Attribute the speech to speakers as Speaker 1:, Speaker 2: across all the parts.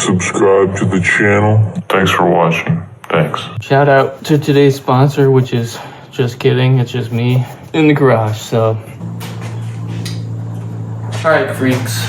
Speaker 1: subscribe to the channel. Thanks for watching. Thanks.
Speaker 2: Shout out to today's sponsor, which is just kidding. It's just me in the garage. So, all right, freaks.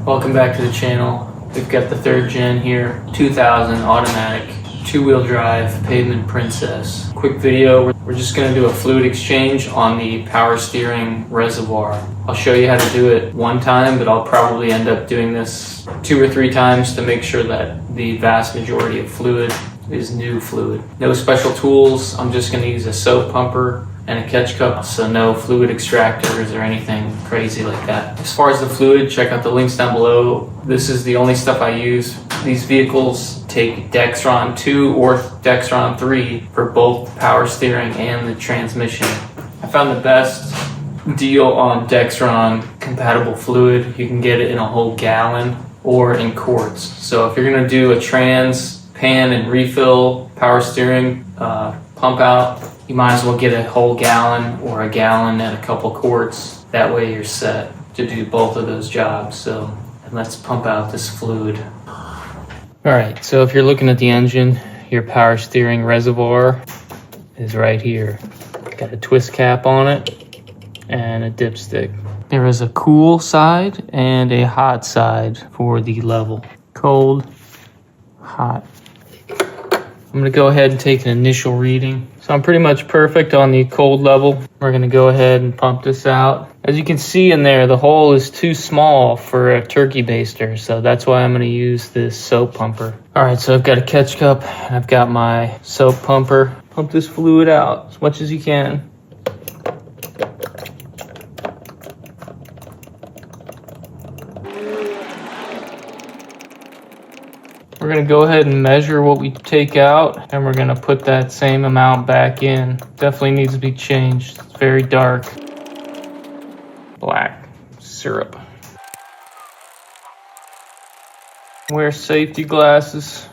Speaker 2: Welcome back to the channel. We've got the 3rd gen here, 2000 automatic, 2-wheel drive, pavement princess. Quick video. We're just gonna do a fluid exchange on the power steering reservoir. I'll show you how to do it one time, but I'll probably end up doing this 2 or 3 times to make sure that the vast majority of fluid is new fluid. No special tools. I'm just gonna use a soap pumper and a catch cup, so no fluid extractors or anything crazy like that. As far as the fluid, check out the links down below. This is the only stuff I use. These vehicles take Dexron 2 or Dexron 3 for both power steering and the transmission. I found the best deal on Dexron compatible fluid. You can get it in a whole gallon or in quarts. So if you're gonna do a trans, pan, and refill power steering pump out, you might as well get a whole gallon or a gallon and a couple quarts. That way you're set to do both of those jobs. So let's pump out this fluid. All right, so if you're looking at the engine, your power steering reservoir is right here. Got a twist cap on it and a dipstick. There is a cool side and a hot side for the level. Cold, hot. I'm gonna go ahead and take an initial reading. So I'm pretty much perfect on the cold level. We're gonna go ahead and pump this out. As you can see in there, the hole is too small for a turkey baster, so that's why I'm gonna use this soap pumper. All right, so I've got a catch cup, and I've got my soap pumper. Pump this fluid out as much as you can. We're gonna go ahead and measure what we take out, and we're gonna put that same amount back in. Definitely needs to be changed. It's very dark. Black syrup. Wear safety glasses.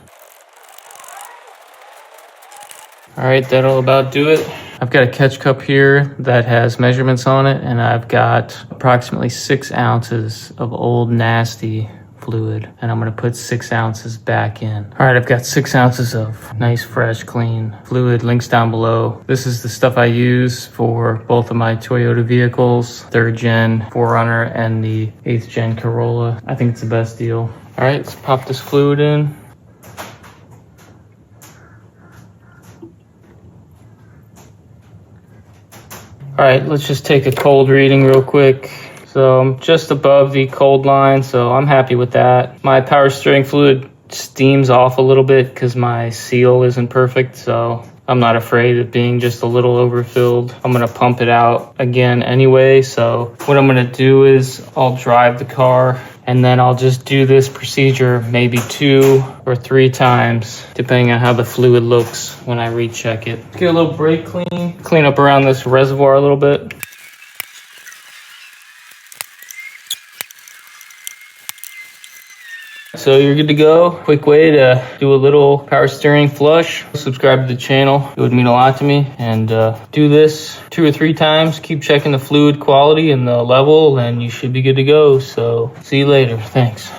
Speaker 2: All right, that'll about do it. I've got a catch cup here that has measurements on it, and I've got approximately 6 ounces of old nasty fluid, and I'm gonna put 6 ounces back in. All right, I've got 6 ounces of nice, fresh, clean fluid. Links down below. This is the stuff I use for both of my Toyota vehicles, 3rd gen 4Runner and the 8th gen Corolla. I think it's the best deal. All right, let's pop this fluid in. All right, let's just take a cold reading real quick. So I'm just above the cold line, so I'm happy with that. My power steering fluid steams off a little bit because my seal isn't perfect, so I'm not afraid of being just a little overfilled. I'm gonna pump it out again anyway, so what I'm gonna do is I'll drive the car and then I'll just do this procedure maybe 2 or 3 times, depending on how the fluid looks when I recheck it. Get a little brake clean up around this reservoir a little bit. So you're good to go. Quick way to do a little power steering flush. Subscribe to the channel. It would mean a lot to me. And do this 2 or 3 times. Keep checking the fluid quality and the level, and you should be good to go. So see you later. Thanks.